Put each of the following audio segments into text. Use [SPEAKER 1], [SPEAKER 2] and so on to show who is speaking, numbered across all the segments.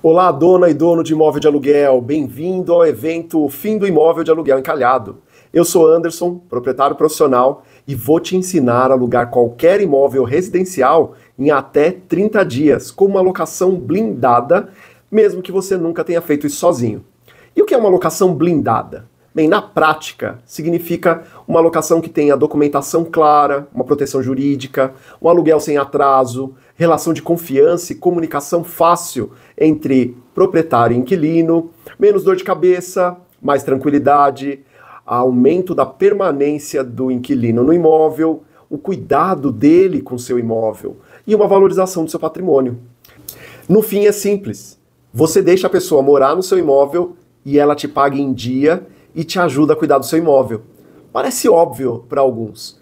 [SPEAKER 1] Olá, dona e dono de imóvel de aluguel, bem-vindo ao evento Fim do Imóvel de Aluguel Encalhado. Eu sou Anderson, proprietário profissional, e vou te ensinar a alugar qualquer imóvel residencial em até 30 dias, com uma locação blindada, mesmo que você nunca tenha feito isso sozinho. E o que é uma locação blindada? Bem, na prática, significa uma locação que tenha documentação clara, uma proteção jurídica, um aluguel sem atraso, relação de confiança e comunicação fácil entre proprietário e inquilino, menos dor de cabeça, mais tranquilidade, aumento da permanência do inquilino no imóvel, o cuidado dele com seu imóvel e uma valorização do seu patrimônio. No fim é simples. Você deixa a pessoa morar no seu imóvel e ela te paga em dia e te ajuda a cuidar do seu imóvel. Parece óbvio para alguns,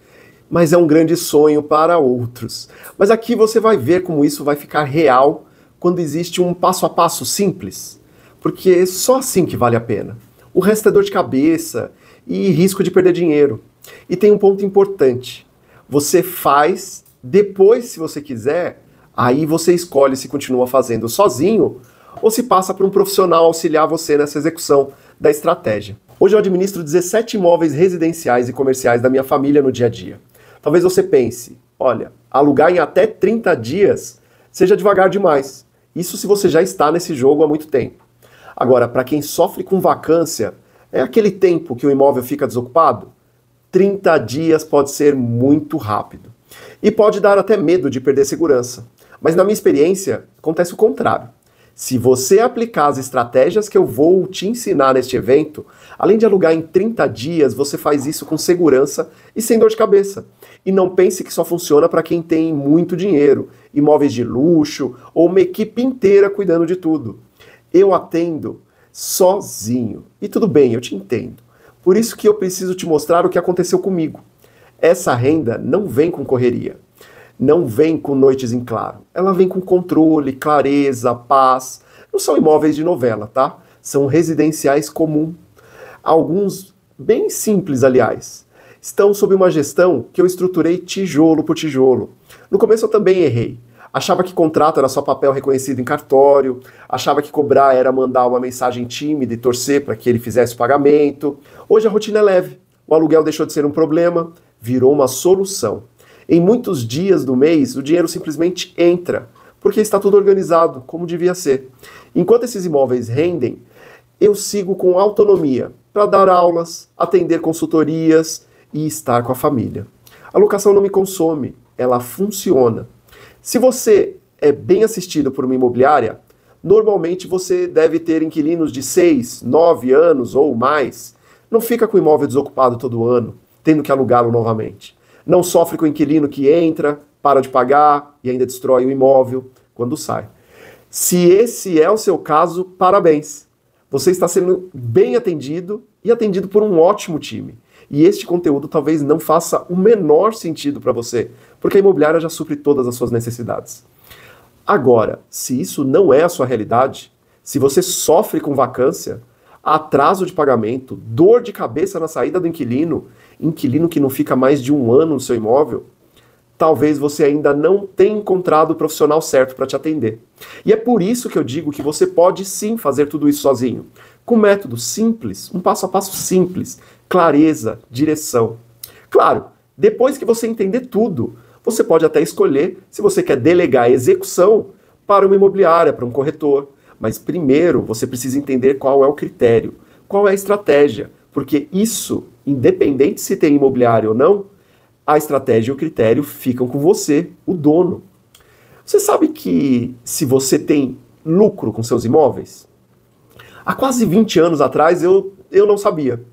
[SPEAKER 1] mas é um grande sonho para outros. Mas aqui você vai ver como isso vai ficar real quando existe um passo a passo simples, porque é só assim que vale a pena. O resto é dor de cabeça e risco de perder dinheiro. E tem um ponto importante. Você faz, depois, se você quiser, aí você escolhe se continua fazendo sozinho ou se passa para um profissional auxiliar você nessa execução da estratégia. Hoje eu administro 17 imóveis residenciais e comerciais da minha família no dia a dia. Talvez você pense, olha, alugar em até 30 dias seja devagar demais. Isso se você já está nesse jogo há muito tempo. Agora, para quem sofre com vacância, é aquele tempo que o imóvel fica desocupado? 30 dias pode ser muito rápido. E pode dar até medo de perder segurança. Mas na minha experiência, acontece o contrário. Se você aplicar as estratégias que eu vou te ensinar neste evento, além de alugar em 30 dias, você faz isso com segurança e sem dor de cabeça. E não pense que só funciona para quem tem muito dinheiro, imóveis de luxo ou uma equipe inteira cuidando de tudo. Eu atendo sozinho. E tudo bem, eu te entendo. Por isso que eu preciso te mostrar o que aconteceu comigo. Essa renda não vem com correria. Não vem com noites em claro. Ela vem com controle, clareza, paz. Não são imóveis de novela, tá? São residenciais comum. Alguns bem simples, aliás. Estão sob uma gestão que eu estruturei tijolo por tijolo. No começo eu também errei. Achava que contrato era só papel reconhecido em cartório, achava que cobrar era mandar uma mensagem tímida e torcer para que ele fizesse o pagamento. Hoje a rotina é leve. O aluguel deixou de ser um problema, virou uma solução. Em muitos dias do mês, o dinheiro simplesmente entra, porque está tudo organizado, como devia ser. Enquanto esses imóveis rendem, eu sigo com autonomia para dar aulas, atender consultorias e estar com a família. A locação não me consome, ela funciona. Se você é bem assistido por uma imobiliária, normalmente você deve ter inquilinos de 6, 9 anos ou mais. Não fica com o imóvel desocupado todo ano, tendo que alugá-lo novamente. Não sofre com o inquilino que entra, para de pagar e ainda destrói o imóvel quando sai. Se esse é o seu caso, parabéns. Você está sendo bem atendido e atendido por um ótimo time. E este conteúdo talvez não faça o menor sentido para você, porque a imobiliária já supre todas as suas necessidades. Agora, se isso não é a sua realidade, se você sofre com vacância, atraso de pagamento, dor de cabeça na saída do inquilino que não fica mais de um ano no seu imóvel, talvez você ainda não tenha encontrado o profissional certo para te atender. E é por isso que eu digo que você pode sim fazer tudo isso sozinho, com método simples, um passo a passo simples, clareza, direção. Claro, depois que você entender tudo, você pode até escolher se você quer delegar a execução para uma imobiliária, para um corretor. Mas primeiro você precisa entender qual é o critério, qual é a estratégia, porque isso, independente se tem imobiliário ou não, a estratégia e o critério ficam com você, o dono. Você sabe que se você tem lucro com seus imóveis? Há quase 20 anos atrás eu não sabia.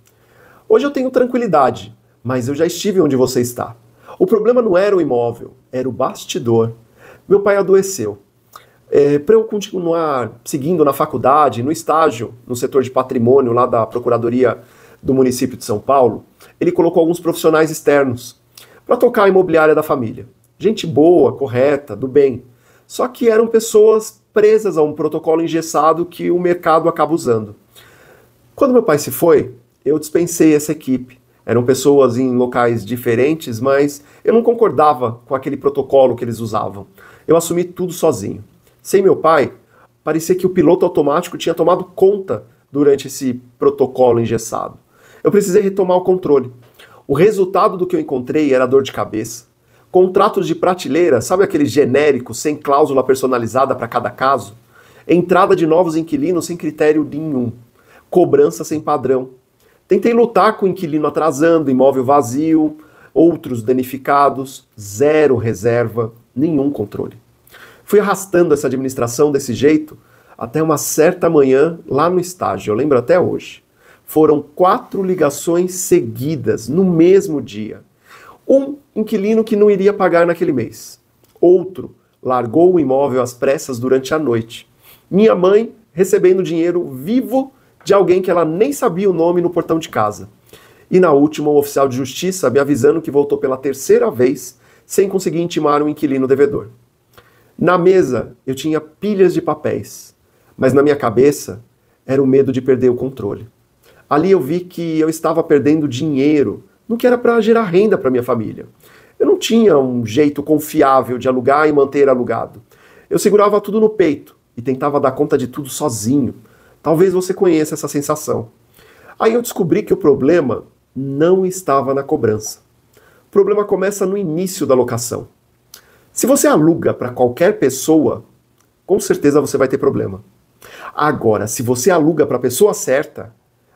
[SPEAKER 1] Hoje eu tenho tranquilidade, mas eu já estive onde você está. O problema não era o imóvel, era o bastidor. Meu pai adoeceu. Para eu continuar seguindo na faculdade, no estágio, no setor de patrimônio lá da Procuradoria do município de São Paulo, ele colocou alguns profissionais externos para tocar a imobiliária da família. Gente boa, correta, do bem. Só que eram pessoas presas a um protocolo engessado que o mercado acaba usando. Quando meu pai se foi, eu dispensei essa equipe. Eram pessoas em locais diferentes, mas eu não concordava com aquele protocolo que eles usavam. Eu assumi tudo sozinho. Sem meu pai, Parecia que o piloto automático tinha tomado conta durante esse protocolo engessado. Eu precisei retomar o controle. O resultado do que eu encontrei era dor de cabeça. Contratos de prateleira, sabe aqueles genéricos sem cláusula personalizada para cada caso? Entrada de novos inquilinos sem critério nenhum. Cobrança sem padrão. Tentei lutar com o inquilino atrasando, imóvel vazio, outros danificados, zero reserva, nenhum controle. Fui arrastando essa administração desse jeito até uma certa manhã lá no estágio, eu lembro até hoje. Foram 4 ligações seguidas no mesmo dia. Um inquilino que não iria pagar naquele mês. Outro largou o imóvel às pressas durante a noite. Minha mãe recebendo dinheiro vivo de alguém que ela nem sabia o nome no portão de casa. E na última, um oficial de justiça me avisando que voltou pela 3ª vez sem conseguir intimar um inquilino devedor. Na mesa, eu tinha pilhas de papéis, mas na minha cabeça era o medo de perder o controle. Ali eu vi que eu estava perdendo dinheiro no que era para gerar renda para minha família. Eu não tinha um jeito confiável de alugar e manter alugado. Eu segurava tudo no peito e tentava dar conta de tudo sozinho. Talvez você conheça essa sensação. Aí eu descobri que o problema não estava na cobrança. O problema começa no início da locação. Se você aluga para qualquer pessoa, com certeza você vai ter problema. Agora, se você aluga para a pessoa certa,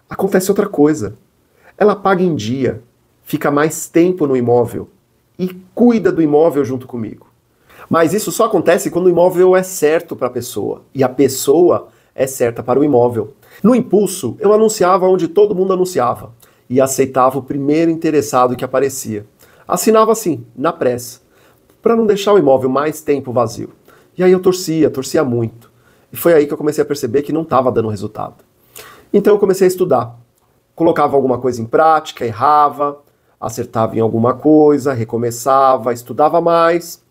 [SPEAKER 1] acontece outra coisa. Ela paga em dia, fica mais tempo no imóvel e cuida do imóvel junto comigo. Mas isso só acontece quando o imóvel é certo para a pessoa e a pessoa é certa para o imóvel. No impulso, eu anunciava onde todo mundo anunciava e aceitava o primeiro interessado que aparecia. Assinava assim, na pressa, para não deixar o imóvel mais tempo vazio. E aí eu torcia muito. E foi aí que eu comecei a perceber que não estava dando resultado. Então eu comecei a estudar. Colocava alguma coisa em prática, errava, acertava em alguma coisa, recomeçava, estudava mais,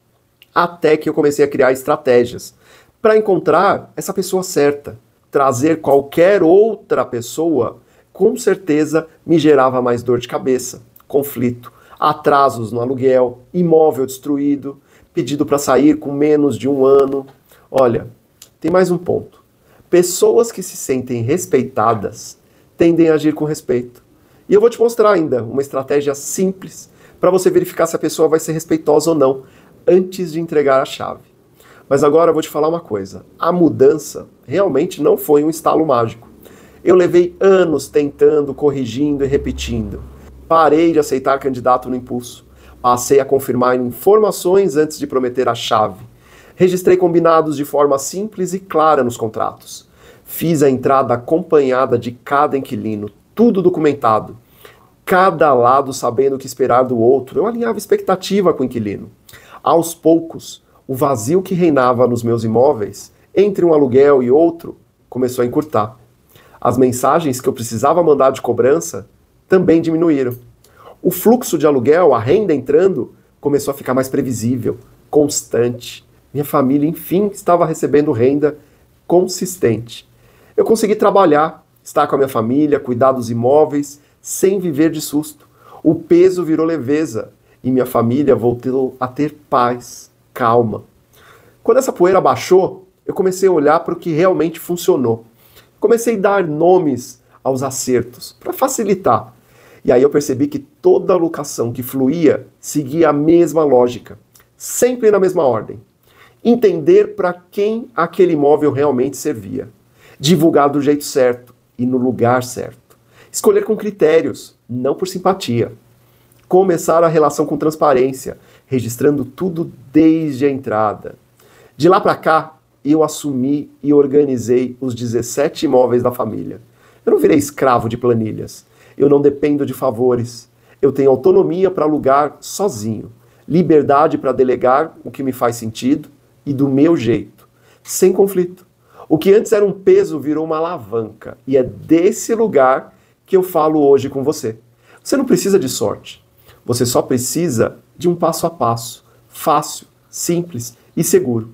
[SPEAKER 1] até que eu comecei a criar estratégias para encontrar essa pessoa certa. Trazer qualquer outra pessoa, com certeza, me gerava mais dor de cabeça, conflito, atrasos no aluguel, imóvel destruído, pedido para sair com menos de 1 ano. Olha, tem mais um ponto. Pessoas que se sentem respeitadas tendem a agir com respeito. E eu vou te mostrar ainda uma estratégia simples para você verificar se a pessoa vai ser respeitosa ou não antes de entregar a chave. Mas agora eu vou te falar uma coisa. A mudança realmente não foi um estalo mágico. Eu levei anos tentando, corrigindo e repetindo. Parei de aceitar candidato no impulso. Passei a confirmar informações antes de prometer a chave. Registrei combinados de forma simples e clara nos contratos. Fiz a entrada acompanhada de cada inquilino, tudo documentado. Cada lado sabendo o que esperar do outro. Eu alinhava expectativa com o inquilino. Aos poucos, o vazio que reinava nos meus imóveis, entre um aluguel e outro, começou a encurtar. As mensagens que eu precisava mandar de cobrança também diminuíram. O fluxo de aluguel, a renda entrando, começou a ficar mais previsível, constante. Minha família, enfim, estava recebendo renda consistente. Eu consegui trabalhar, estar com a minha família, cuidar dos imóveis, sem viver de susto. O peso virou leveza e minha família voltou a ter paz, calma. Quando essa poeira baixou, eu comecei a olhar para o que realmente funcionou. Comecei a dar nomes aos acertos, para facilitar. E aí eu percebi que toda locação que fluía seguia a mesma lógica, sempre na mesma ordem. Entender para quem aquele imóvel realmente servia. Divulgar do jeito certo e no lugar certo. Escolher com critérios, não por simpatia. Começar a relação com transparência, registrando tudo desde a entrada. De lá para cá, eu assumi e organizei os 17 imóveis da família. Eu não virei escravo de planilhas. Eu não dependo de favores. Eu tenho autonomia para alugar sozinho. Liberdade para delegar o que me faz sentido e do meu jeito. Sem conflito. O que antes era um peso virou uma alavanca. E é desse lugar que eu falo hoje com você. Você não precisa de sorte. Você só precisa de um passo a passo. Fácil, simples e seguro.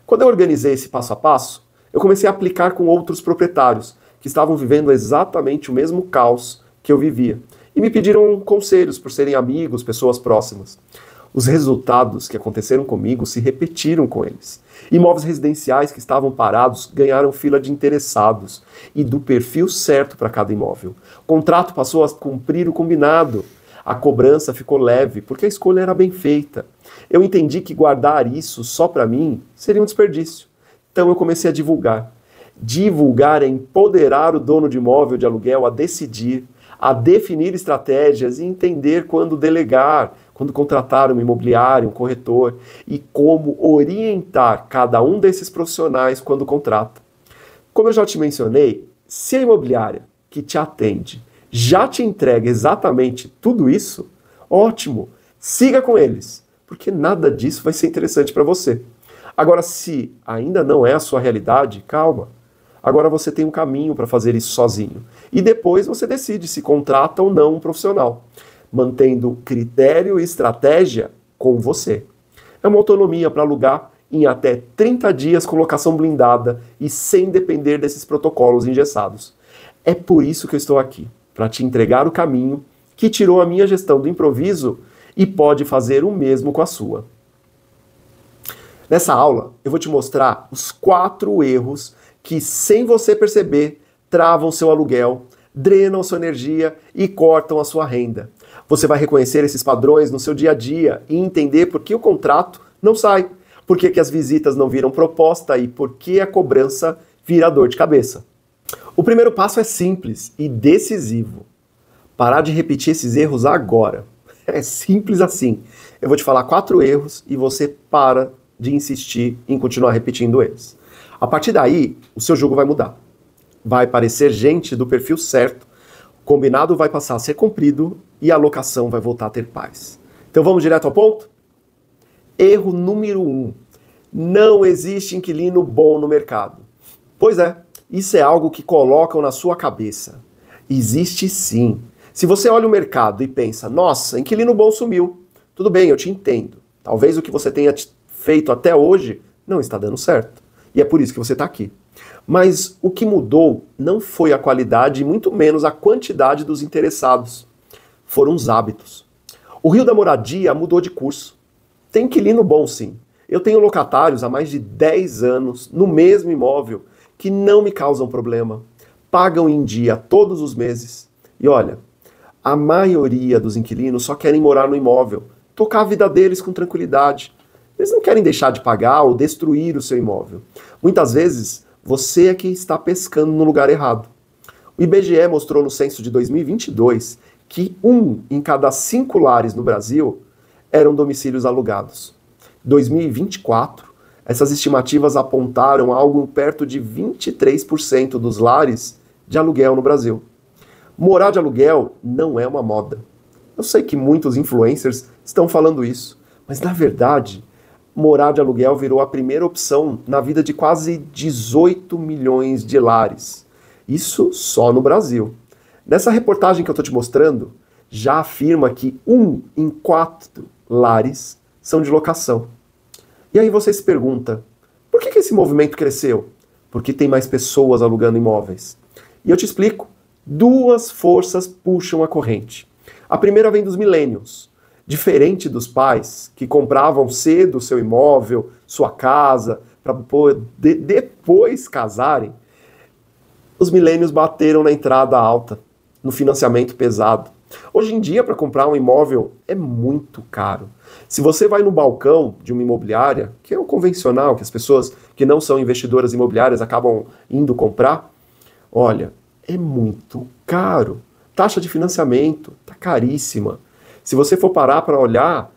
[SPEAKER 1] Quando eu organizei esse passo a passo, eu comecei a aplicar com outros proprietários que estavam vivendo exatamente o mesmo caos que eu vivia. E me pediram conselhos por serem amigos, pessoas próximas. Os resultados que aconteceram comigo se repetiram com eles. Imóveis residenciais que estavam parados ganharam fila de interessados e do perfil certo para cada imóvel. O contrato passou a cumprir o combinado. A cobrança ficou leve, porque a escolha era bem feita. Eu entendi que guardar isso só para mim seria um desperdício. Então eu comecei a divulgar. Divulgar é empoderar o dono de imóvel de aluguel a decidir, a definir estratégias e entender quando delegar, quando contratar um imobiliário, um corretor e como orientar cada um desses profissionais quando contrata. Como eu já te mencionei, se a imobiliária que te atende já te entrega exatamente tudo isso, ótimo, siga com eles, porque nada disso vai ser interessante para você. Agora, se ainda não é a sua realidade, calma. Agora você tem um caminho para fazer isso sozinho. E depois você decide se contrata ou não um profissional, mantendo critério e estratégia com você. É uma autonomia para alugar em até 30 dias com locação blindada e sem depender desses protocolos engessados. É por isso que eu estou aqui, para te entregar o caminho que tirou a minha gestão do improviso e pode fazer o mesmo com a sua. Nessa aula, eu vou te mostrar os 4 erros que, sem você perceber, travam seu aluguel, drenam sua energia e cortam a sua renda. Você vai reconhecer esses padrões no seu dia a dia e entender por que o contrato não sai, por que as visitas não viram proposta e por que a cobrança vira dor de cabeça. O primeiro passo é simples e decisivo. Parar de repetir esses erros agora. É simples assim. Eu vou te falar 4 erros e você para de insistir em continuar repetindo eles. A partir daí, o seu jogo vai mudar. Vai aparecer gente do perfil certo, o combinado vai passar a ser cumprido e a locação vai voltar a ter paz. Então vamos direto ao ponto? Erro número 1. Não existe inquilino bom no mercado. Pois é, isso é algo que colocam na sua cabeça. Existe sim. Se você olha o mercado e pensa, nossa, inquilino bom sumiu. Tudo bem, eu te entendo. Talvez o que você tenha feito até hoje não está dando certo. E é por isso que você está aqui. Mas o que mudou não foi a qualidade e muito menos a quantidade dos interessados. Foram os hábitos. O Rio da Moradia mudou de curso. Tem inquilino bom sim. Eu tenho locatários há mais de 10 anos no mesmo imóvel que não me causam problema. Pagam em dia todos os meses. E olha, a maioria dos inquilinos só querem morar no imóvel, tocar a vida deles com tranquilidade. Eles não querem deixar de pagar ou destruir o seu imóvel. Muitas vezes, você é que está pescando no lugar errado. O IBGE mostrou no censo de 2022 que 1 em cada 5 lares no Brasil eram domicílios alugados. Em 2024, essas estimativas apontaram algo perto de 23% dos lares de aluguel no Brasil. Morar de aluguel não é uma moda. Eu sei que muitos influencers estão falando isso, mas na verdade, morar de aluguel virou a primeira opção na vida de quase 18 milhões de lares. Isso só no Brasil. Nessa reportagem que eu estou te mostrando, já afirma que 1 em 4 lares são de locação. E aí você se pergunta, por que esse movimento cresceu? Porque tem mais pessoas alugando imóveis. E eu te explico. 2 forças puxam a corrente. A primeira vem dos millennials. Diferente dos pais que compravam cedo o seu imóvel, sua casa, para depois casarem, os millennials bateram na entrada alta, no financiamento pesado. Hoje em dia, para comprar um imóvel é muito caro. Se você vai no balcão de uma imobiliária, que é o convencional, que as pessoas que não são investidoras imobiliárias acabam indo comprar, olha, é muito caro. Taxa de financiamento está caríssima. Se você for parar para olhar,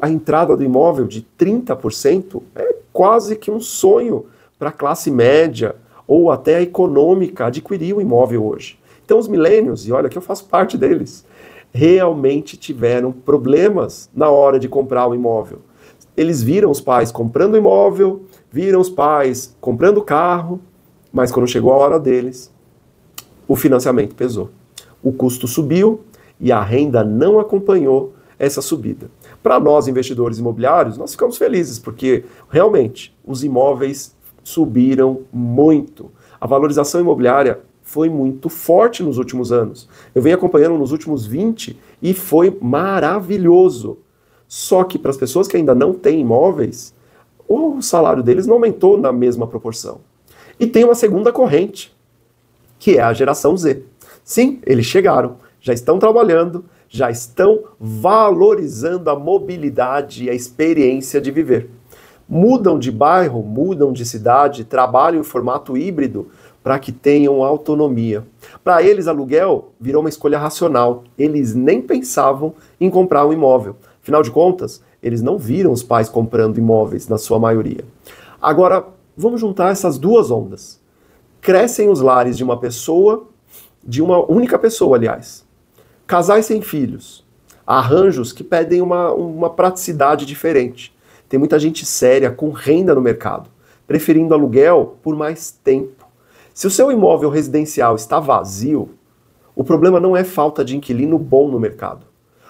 [SPEAKER 1] a entrada do imóvel de 30% é quase que um sonho para a classe média ou até a econômica adquirir o imóvel hoje. Então os millennials, e olha que eu faço parte deles, realmente tiveram problemas na hora de comprar o imóvel. Eles viram os pais comprando imóvel, viram os pais comprando carro, mas quando chegou a hora deles, o financiamento pesou. O custo subiu e a renda não acompanhou essa subida. Para nós, investidores imobiliários, nós ficamos felizes, porque realmente os imóveis subiram muito. A valorização imobiliária foi muito forte nos últimos anos. Eu venho acompanhando nos últimos 20 e foi maravilhoso. Só que para as pessoas que ainda não têm imóveis, o salário deles não aumentou na mesma proporção. E tem uma segunda corrente, que é a geração Z. Sim, eles chegaram, já estão trabalhando, já estão valorizando a mobilidade e a experiência de viver. Mudam de bairro, mudam de cidade, trabalham em formato híbrido para que tenham autonomia. Para eles, aluguel virou uma escolha racional. Eles nem pensavam em comprar um imóvel. Afinal de contas, eles não viram os pais comprando imóveis, na sua maioria. Agora, vamos juntar essas duas ondas. Crescem os lares de uma pessoa, de uma única pessoa, aliás. Casais sem filhos. Arranjos que pedem uma praticidade diferente. Tem muita gente séria, com renda no mercado, preferindo aluguel por mais tempo. Se o seu imóvel residencial está vazio, o problema não é falta de inquilino bom no mercado.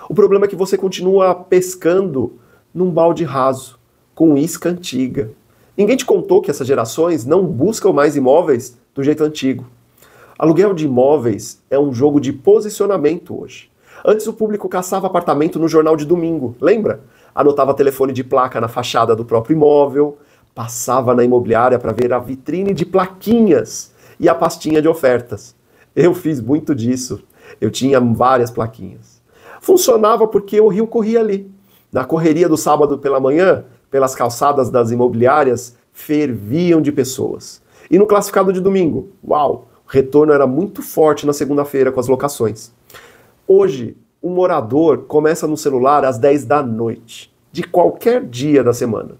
[SPEAKER 1] O problema é que você continua pescando num balde raso, com isca antiga. Ninguém te contou que essas gerações não buscam mais imóveis do jeito antigo. Aluguel de imóveis é um jogo de posicionamento hoje. Antes o público caçava apartamento no jornal de domingo, lembra? Anotava telefone de placa na fachada do próprio imóvel, passava na imobiliária para ver a vitrine de plaquinhas e a pastinha de ofertas. Eu fiz muito disso. Eu tinha várias plaquinhas. Funcionava porque o rio corria ali. Na correria do sábado pela manhã, pelas calçadas das imobiliárias, ferviam de pessoas. E no classificado de domingo, uau, o retorno era muito forte na segunda-feira com as locações. Hoje, o morador começa no celular às 10 da noite, de qualquer dia da semana.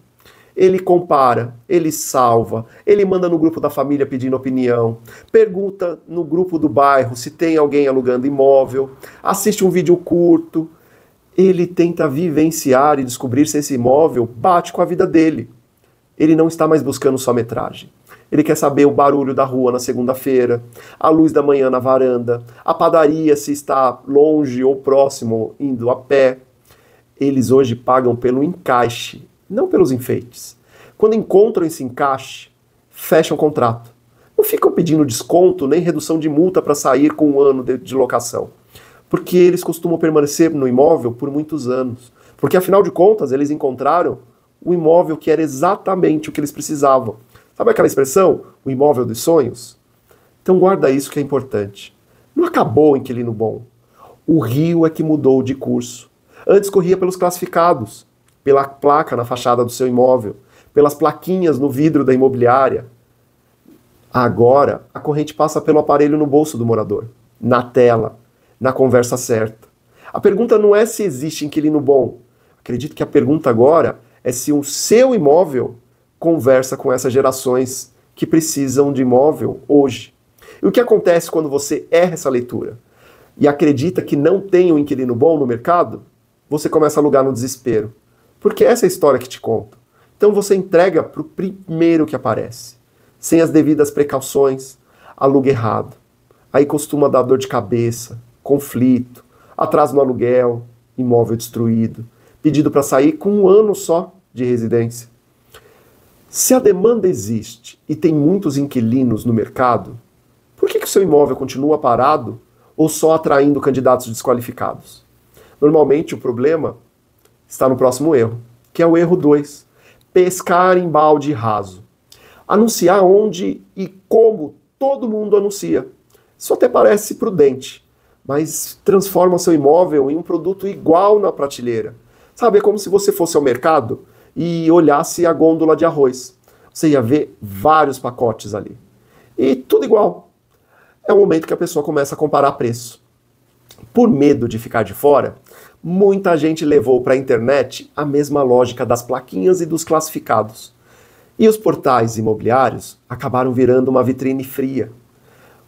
[SPEAKER 1] Ele compara, ele salva, ele manda no grupo da família pedindo opinião, pergunta no grupo do bairro se tem alguém alugando imóvel, assiste um vídeo curto. Ele tenta vivenciar e descobrir se esse imóvel bate com a vida dele. Ele não está mais buscando só metragem. Ele quer saber o barulho da rua na segunda-feira, a luz da manhã na varanda, a padaria se está longe ou próximo, indo a pé. Eles hoje pagam pelo encaixe, não pelos enfeites. Quando encontram esse encaixe, fecham o contrato. Não ficam pedindo desconto nem redução de multa para sair com um ano de locação. Porque eles costumam permanecer no imóvel por muitos anos. Porque, afinal de contas, eles encontraram o imóvel que era exatamente o que eles precisavam. Sabe aquela expressão? O imóvel dos sonhos? Então guarda isso que é importante. Não acabou o inquilino bom. O rio é que mudou de curso. Antes corria pelos classificados, pela placa na fachada do seu imóvel, pelas plaquinhas no vidro da imobiliária. Agora, a corrente passa pelo aparelho no bolso do morador, na tela, na conversa certa. A pergunta não é se existe inquilino bom. Acredito que a pergunta agora é se o seu imóvel conversa com essas gerações que precisam de imóvel hoje. E o que acontece quando você erra essa leitura e acredita que não tem um inquilino bom no mercado? Você começa a alugar no desespero. Porque essa é a história que te conto. Então você entrega para o primeiro que aparece, sem as devidas precauções, aluga errado. Aí costuma dar dor de cabeça, conflito, atraso no aluguel, imóvel destruído, pedido para sair com um ano só de residência. Se a demanda existe e tem muitos inquilinos no mercado, por que o seu imóvel continua parado ou só atraindo candidatos desqualificados? Normalmente o problema está no próximo erro, que é o erro 2. Pescar em balde raso. Anunciar onde e como todo mundo anuncia. Isso até parece prudente, mas transforma seu imóvel em um produto igual na prateleira. Sabe, é como se você fosse ao mercado e olhasse a gôndola de arroz. Você ia ver vários pacotes ali. E tudo igual. É o momento que a pessoa começa a comparar preço. Por medo de ficar de fora, muita gente levou para a internet a mesma lógica das plaquinhas e dos classificados. E os portais imobiliários acabaram virando uma vitrine fria.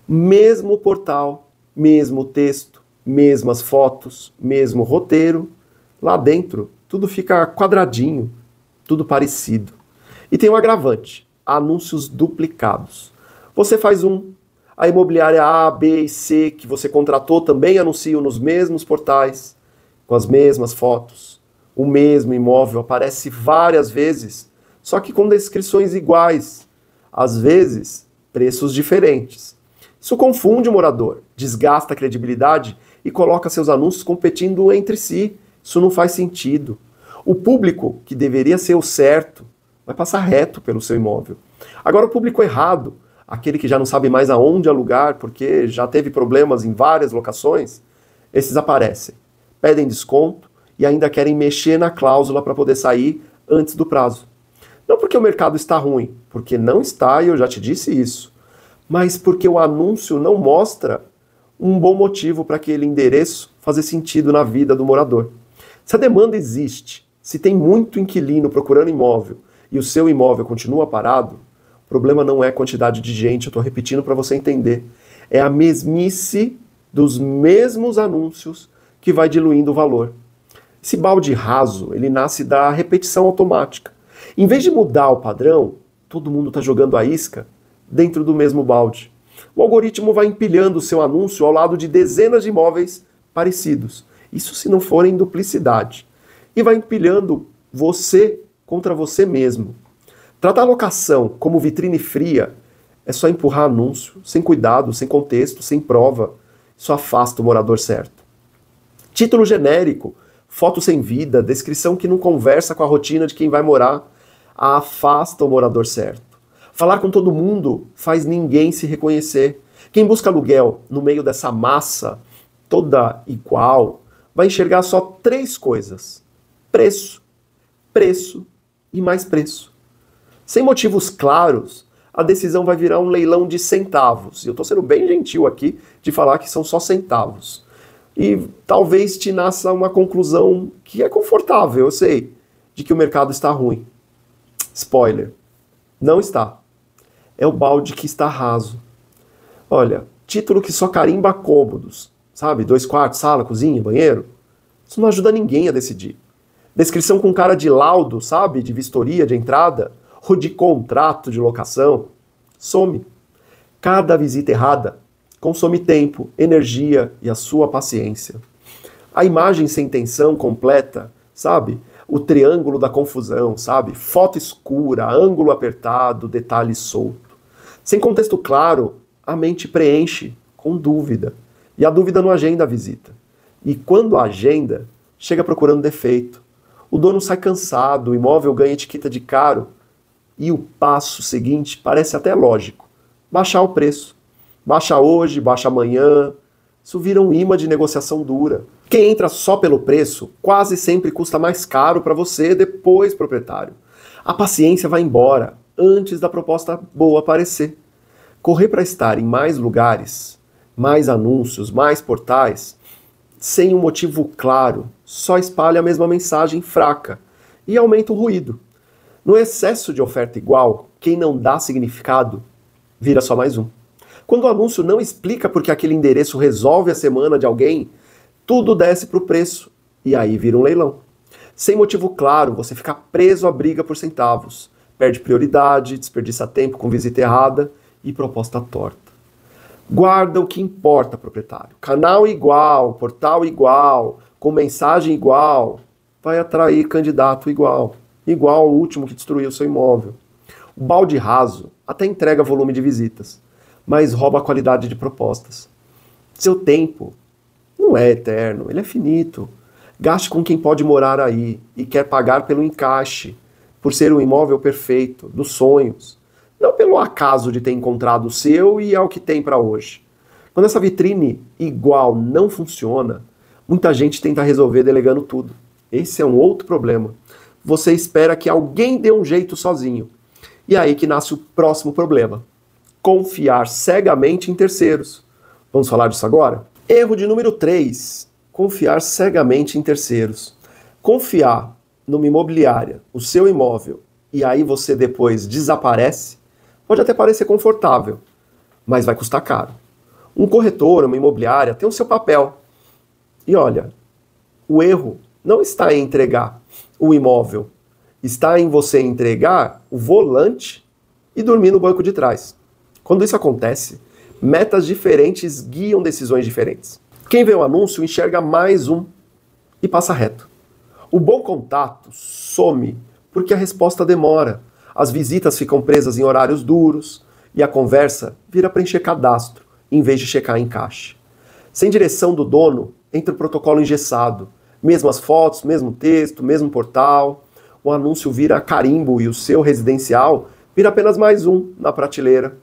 [SPEAKER 1] Mesmo portal, mesmo texto, mesmas fotos, mesmo roteiro, lá dentro tudo fica quadradinho, tudo parecido. E tem um agravante, anúncios duplicados. Você faz um, a imobiliária A, B e C que você contratou também anunciam nos mesmos portais, com as mesmas fotos. O mesmo imóvel aparece várias vezes, só que com descrições iguais. Às vezes, preços diferentes. Isso confunde o morador, desgasta a credibilidade e coloca seus anúncios competindo entre si. Isso não faz sentido. O público, que deveria ser o certo, vai passar reto pelo seu imóvel. Agora, o público errado, aquele que já não sabe mais aonde alugar porque já teve problemas em várias locações, esses aparecem, pedem desconto e ainda querem mexer na cláusula para poder sair antes do prazo. Não porque o mercado está ruim, porque não está e eu já te disse isso, mas porque o anúncio não mostra um bom motivo para aquele endereço fazer sentido na vida do morador. Se a demanda existe, se tem muito inquilino procurando imóvel e o seu imóvel continua parado, o problema não é a quantidade de gente, eu estou repetindo para você entender, é a mesmice dos mesmos anúncios que vai diluindo o valor. Esse balde raso, ele nasce da repetição automática. Em vez de mudar o padrão, todo mundo está jogando a isca dentro do mesmo balde. O algoritmo vai empilhando o seu anúncio ao lado de dezenas de imóveis parecidos. Isso se não for em duplicidade. E vai empilhando você contra você mesmo. Tratar a locação como vitrine fria é só empurrar anúncio, sem cuidado, sem contexto, sem prova. Isso afasta o morador certo. Título genérico, foto sem vida, descrição que não conversa com a rotina de quem vai morar, afasta o morador certo. Falar com todo mundo faz ninguém se reconhecer. Quem busca aluguel no meio dessa massa toda igual vai enxergar só 3 coisas: preço, preço e mais preço. Sem motivos claros, a decisão vai virar um leilão de centavos. E eu estou sendo bem gentil aqui de falar que são só centavos. E talvez te nasça uma conclusão que é confortável, eu sei, de que o mercado está ruim. Spoiler, não está. É o balde que está raso. Olha, título que só carimba cômodos, sabe? 2 quartos, sala, cozinha, banheiro. Isso não ajuda ninguém a decidir. Descrição com cara de laudo, sabe? De vistoria de entrada ou de contrato de locação. Some. Cada visita errada consome tempo, energia e a sua paciência. A imagem sem intenção completa, sabe? O triângulo da confusão, sabe? Foto escura, ângulo apertado, detalhe solto. Sem contexto claro, a mente preenche com dúvida. E a dúvida não agenda a visita. E quando agenda, chega procurando defeito. O dono sai cansado, o imóvel ganha etiqueta de caro. E o passo seguinte parece até lógico. Baixar o preço. Baixa hoje, baixa amanhã. Isso vira um imã de negociação dura. Quem entra só pelo preço quase sempre custa mais caro para você depois, proprietário. A paciência vai embora antes da proposta boa aparecer. Correr para estar em mais lugares, mais anúncios, mais portais, sem um motivo claro, só espalha a mesma mensagem fraca e aumenta o ruído. No excesso de oferta igual, quem não dá significado vira só mais um. Quando o anúncio não explica porque aquele endereço resolve a semana de alguém, tudo desce para o preço e aí vira um leilão. Sem motivo claro, você fica preso à briga por centavos, perde prioridade, desperdiça tempo com visita errada e proposta torta. Guarda o que importa, proprietário. Canal igual, portal igual, com mensagem igual, vai atrair candidato igual. Igual ao último que destruiu seu imóvel. O balde raso até entrega volume de visitas, mas rouba a qualidade de propostas. Seu tempo não é eterno, ele é finito. Gaste com quem pode morar aí e quer pagar pelo encaixe, por ser um imóvel perfeito, dos sonhos. Não pelo acaso de ter encontrado o seu e é o que tem para hoje. Quando essa vitrine igual não funciona, muita gente tenta resolver delegando tudo. Esse é um outro problema. Você espera que alguém dê um jeito sozinho. E é aí que nasce o próximo problema. Confiar cegamente em terceiros. Vamos falar disso agora? Erro de número 3. Confiar cegamente em terceiros. Confiar numa imobiliária, o seu imóvel, e aí você depois desaparece, pode até parecer confortável, mas vai custar caro. Um corretor, uma imobiliária, tem o seu papel. E olha, o erro não está em entregar o imóvel, está em você entregar o volante e dormir no banco de trás. Quando isso acontece, metas diferentes guiam decisões diferentes. Quem vê o anúncio enxerga mais um e passa reto. O bom contato some porque a resposta demora. As visitas ficam presas em horários duros e a conversa vira preencher cadastro em vez de checar encaixe. Sem direção do dono, entra o protocolo engessado. Mesmas fotos, mesmo texto, mesmo portal. O anúncio vira carimbo e o seu residencial vira apenas mais um na prateleira.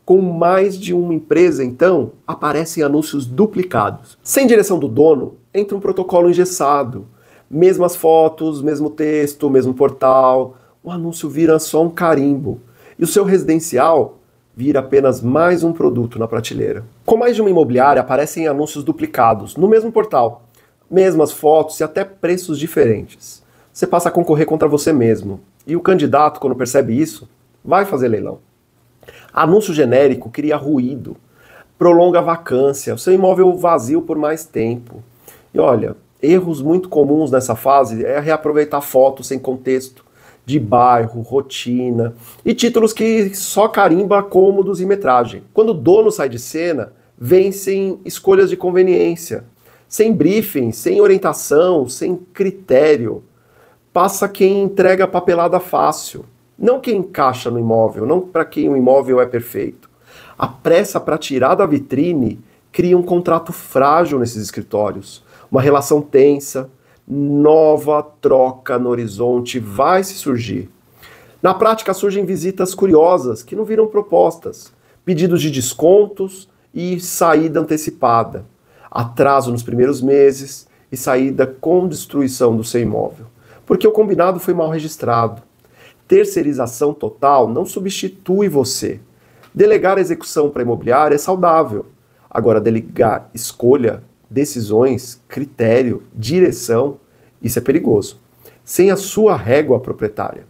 [SPEAKER 1] Com mais de uma empresa, então, aparecem anúncios duplicados. Sem direção do dono, entra um protocolo engessado. Mesmas fotos, mesmo texto, mesmo portal. O anúncio vira só um carimbo. E o seu residencial vira apenas mais um produto na prateleira. Com mais de uma imobiliária, aparecem anúncios duplicados no mesmo portal. Mesmas fotos e até preços diferentes. Você passa a concorrer contra você mesmo. E o candidato, quando percebe isso, vai fazer leilão. Anúncio genérico cria ruído, prolonga a vacância, o seu imóvel vazio por mais tempo. E olha, erros muito comuns nessa fase é reaproveitar fotos sem contexto, de bairro, rotina, e títulos que só carimba cômodos e metragem. Quando o dono sai de cena, vencem escolhas de conveniência, sem briefing, sem orientação, sem critério. Passa quem entrega papelada fácil. Não quem encaixa no imóvel, não para quem o imóvel é perfeito. A pressa para tirar da vitrine cria um contrato frágil nesses escritórios. Uma relação tensa, nova troca no horizonte vai se surgir. Na prática surgem visitas curiosas que não viram propostas, pedidos de descontos e saída antecipada, atraso nos primeiros meses e saída com destruição do seu imóvel, porque o combinado foi mal registrado. Terceirização total não substitui você. Delegar a execução para a imobiliária é saudável. Agora, delegar escolha, decisões, critério, direção, isso é perigoso. Sem a sua régua proprietária.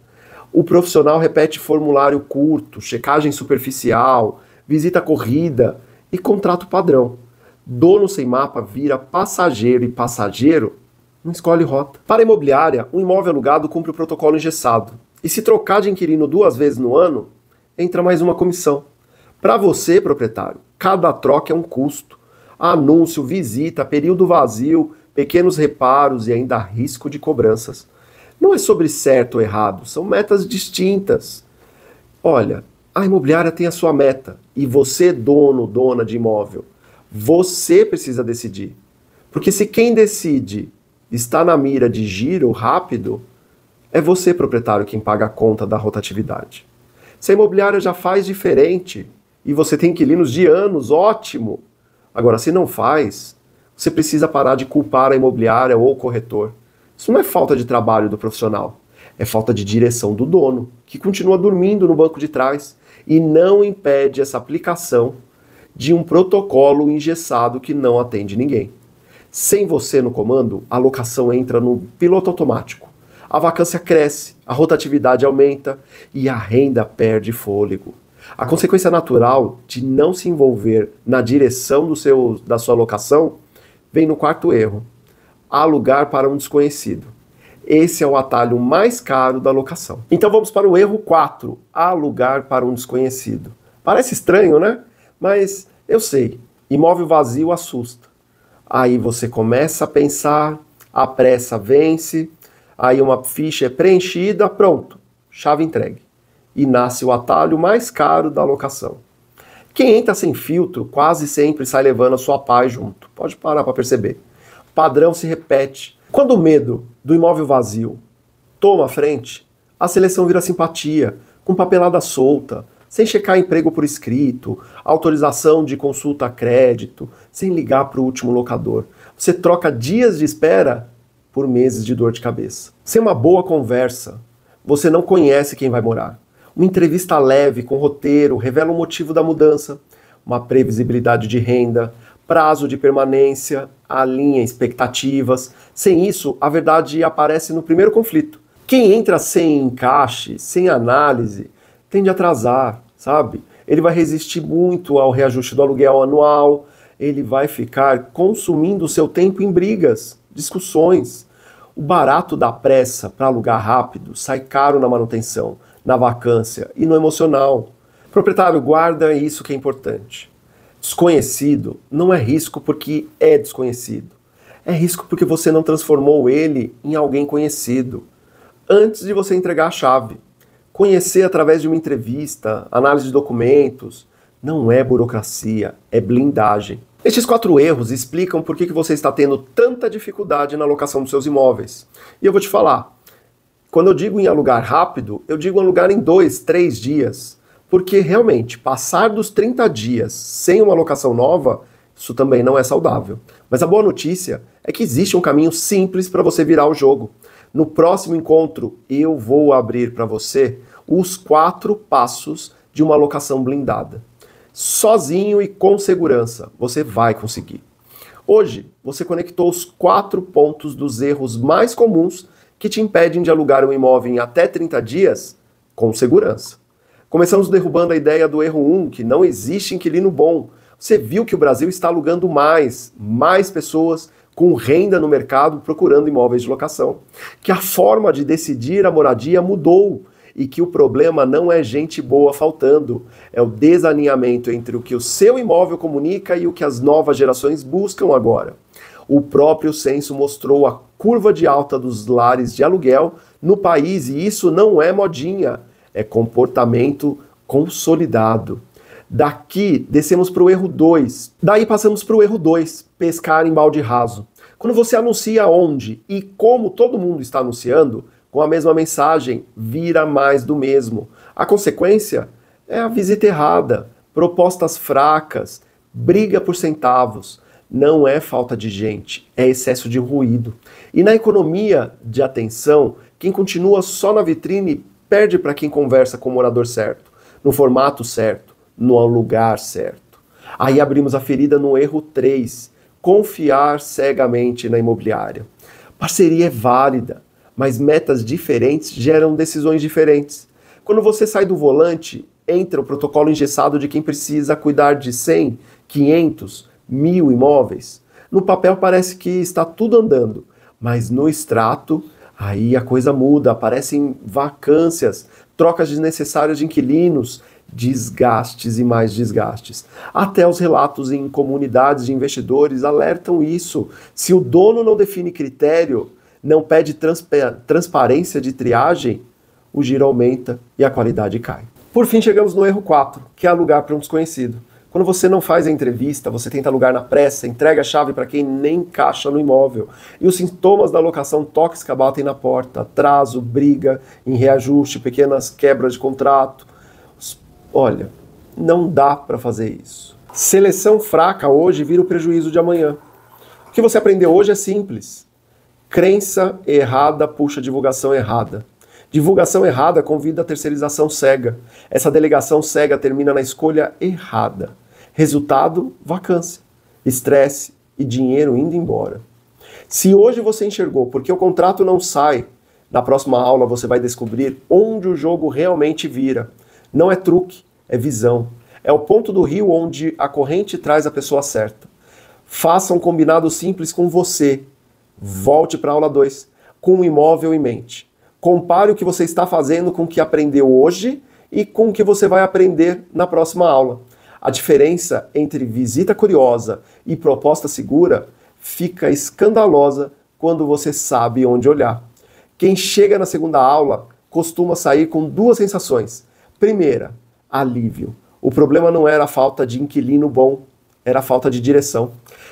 [SPEAKER 1] O profissional repete formulário curto, checagem superficial, visita corrida e contrato padrão. Dono sem mapa vira passageiro e passageiro não escolhe rota. Para a imobiliária, um imóvel alugado cumpre o protocolo engessado. E se trocar de inquilino 2 vezes no ano, entra mais uma comissão. Para você, proprietário, cada troca é um custo. Anúncio, visita, período vazio, pequenos reparos e ainda risco de cobranças. Não é sobre certo ou errado, são metas distintas. Olha, a imobiliária tem a sua meta e você, dono, dona de imóvel, você precisa decidir. Porque se quem decide está na mira de giro rápido, é você, proprietário, quem paga a conta da rotatividade. Se a imobiliária já faz diferente e você tem inquilinos de anos, ótimo. Agora, se não faz, você precisa parar de culpar a imobiliária ou o corretor. Isso não é falta de trabalho do profissional, é falta de direção do dono, que continua dormindo no banco de trás e não impede essa aplicação de um protocolo engessado que não atende ninguém. Sem você no comando, a locação entra no piloto automático. A vacância cresce, a rotatividade aumenta e a renda perde fôlego. A consequência natural de não se envolver na direção da sua locação vem no quarto erro: alugar para um desconhecido. Esse é o atalho mais caro da locação. Então vamos para o erro 4, alugar para um desconhecido. Parece estranho, né? Mas eu sei, imóvel vazio assusta. Aí você começa a pensar, a pressa vence, aí uma ficha é preenchida, pronto, chave entregue. E nasce o atalho mais caro da locação. Quem entra sem filtro quase sempre sai levando a sua paz junto. Pode parar para perceber. O padrão se repete. Quando o medo do imóvel vazio toma a frente, a seleção vira simpatia, com papelada solta, sem checar emprego por escrito, autorização de consulta a crédito, sem ligar para o último locador. Você troca dias de espera por meses de dor de cabeça. Sem uma boa conversa, você não conhece quem vai morar. Uma entrevista leve, com roteiro, revela o motivo da mudança, uma previsibilidade de renda, prazo de permanência, alinha expectativas. Sem isso, a verdade aparece no primeiro conflito. Quem entra sem encaixe, sem análise, tende a atrasar, sabe? Ele vai resistir muito ao reajuste do aluguel anual, ele vai ficar consumindo o seu tempo em brigas, discussões. O barato da pressa para alugar rápido sai caro na manutenção, na vacância e no emocional. Proprietário, guarda isso que é importante. Desconhecido não é risco porque é desconhecido. É risco porque você não transformou ele em alguém conhecido antes de você entregar a chave. Conhecer através de uma entrevista, análise de documentos, não é burocracia, é blindagem. Estes 4 erros explicam por que você está tendo tanta dificuldade na alocação dos seus imóveis. E eu vou te falar, quando eu digo em alugar rápido, eu digo alugar em 2, 3 dias. Porque realmente, passar dos 30 dias sem uma alocação nova, isso também não é saudável. Mas a boa notícia é que existe um caminho simples para você virar o jogo. No próximo encontro, eu vou abrir para você os 4 passos de uma alocação blindada. Sozinho e com segurança, você vai conseguir. Hoje, você conectou os 4 pontos dos erros mais comuns que te impedem de alugar um imóvel em até 30 dias com segurança. Começamos derrubando a ideia do erro 1, que não existe inquilino bom. Você viu que o Brasil está alugando mais pessoas com renda no mercado procurando imóveis de locação. Que a forma de decidir a moradia mudou e que o problema não é gente boa faltando, é o desalinhamento entre o que o seu imóvel comunica e o que as novas gerações buscam agora. O próprio censo mostrou a curva de alta dos lares de aluguel no país e isso não é modinha, é comportamento consolidado. Daqui, descemos para o erro 2. Daí passamos para o erro 2, pescar em balde raso. Quando você anuncia onde e como todo mundo está anunciando, com a mesma mensagem, vira mais do mesmo. A consequência é a visita errada, propostas fracas, briga por centavos. Não é falta de gente, é excesso de ruído. E na economia de atenção, quem continua só na vitrine perde para quem conversa com o morador certo, no formato certo, no lugar certo. Aí abrimos a ferida no erro 3, confiar cegamente na imobiliária. Parceria é válida, mas metas diferentes geram decisões diferentes. Quando você sai do volante, entra o protocolo engessado de quem precisa cuidar de 100, 500, 1000 imóveis. No papel parece que está tudo andando, mas no extrato, aí a coisa muda, aparecem vacâncias, trocas desnecessárias de inquilinos, desgastes e mais desgastes. Até os relatos em comunidades de investidores alertam isso. Se o dono não define critério, não pede transparência de triagem, o giro aumenta e a qualidade cai. Por fim, chegamos no erro 4, que é alugar para um desconhecido. Quando você não faz a entrevista, você tenta alugar na pressa, entrega a chave para quem nem encaixa no imóvel. E os sintomas da locação tóxica batem na porta. Atraso, briga em reajuste, pequenas quebras de contrato. Olha, não dá para fazer isso. Seleção fraca hoje vira o prejuízo de amanhã. O que você aprendeu hoje é simples. Crença errada puxa divulgação errada. Divulgação errada convida a terceirização cega. Essa delegação cega termina na escolha errada. Resultado, vacância, estresse e dinheiro indo embora. Se hoje você enxergou porque o contrato não sai, na próxima aula você vai descobrir onde o jogo realmente vira. Não é truque, é visão. É o ponto do rio onde a corrente traz a pessoa certa. Faça um combinado simples com você. Volte para a aula 2, com um imóvel em mente. Compare o que você está fazendo com o que aprendeu hoje e com o que você vai aprender na próxima aula. A diferença entre visita curiosa e proposta segura fica escandalosa quando você sabe onde olhar. Quem chega na segunda aula costuma sair com 2 sensações. Primeira, alívio. O problema não era a falta de inquilino bom, era a falta de direção.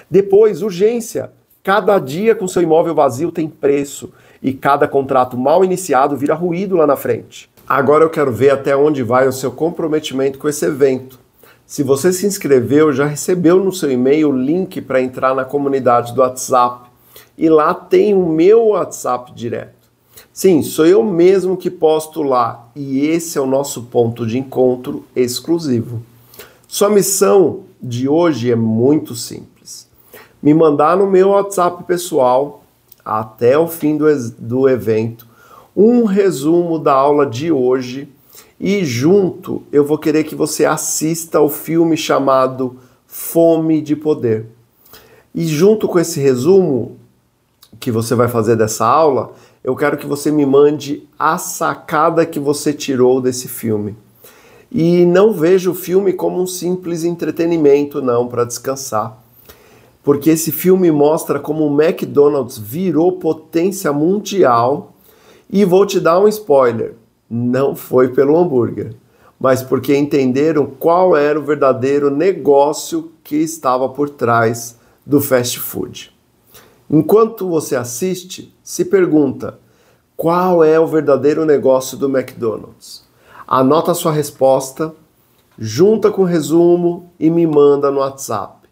[SPEAKER 1] Depois, urgência. Cada dia com seu imóvel vazio tem preço e cada contrato mal iniciado vira ruído lá na frente. Agora eu quero ver até onde vai o seu comprometimento com esse evento. Se você se inscreveu, já recebeu no seu e-mail o link para entrar na comunidade do WhatsApp. E lá tem o meu WhatsApp direto. Sim, sou eu mesmo que posto lá. E esse é o nosso ponto de encontro exclusivo. Sua missão de hoje é muito simples. Me mandar no meu WhatsApp pessoal, até o fim do evento, um resumo da aula de hoje e junto eu vou querer que você assista ao filme chamado Fome de Poder. E junto com esse resumo que você vai fazer dessa aula, eu quero que você me mande a sacada que você tirou desse filme. E não veja o filme como um simples entretenimento, não, para descansar. Porque esse filme mostra como o McDonald's virou potência mundial e vou te dar um spoiler, não foi pelo hambúrguer. mas porque entenderam qual era o verdadeiro negócio que estava por trás do fast food. Enquanto você assiste, se pergunta: qual é o verdadeiro negócio do McDonald's? Anota a sua resposta, junta com o resumo e me manda no WhatsApp.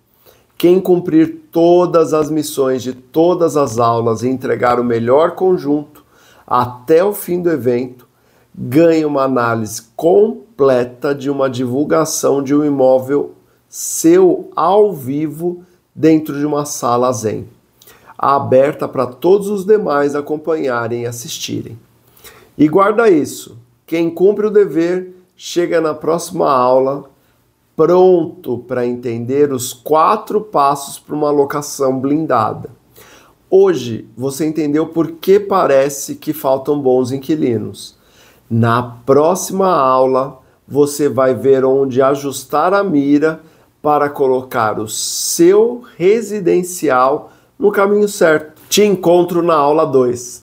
[SPEAKER 1] Quem cumprir todas as missões de todas as aulas e entregar o melhor conjunto até o fim do evento, ganha uma análise completa de uma divulgação de um imóvel seu ao vivo dentro de uma sala Zen, aberta para todos os demais acompanharem e assistirem. E guarda isso, quem cumpre o dever chega na próxima aula pronto para entender os 4 passos para uma locação blindada. Hoje você entendeu por que parece que faltam bons inquilinos. Na próxima aula você vai ver onde ajustar a mira para colocar o seu residencial no caminho certo. Te encontro na aula 2.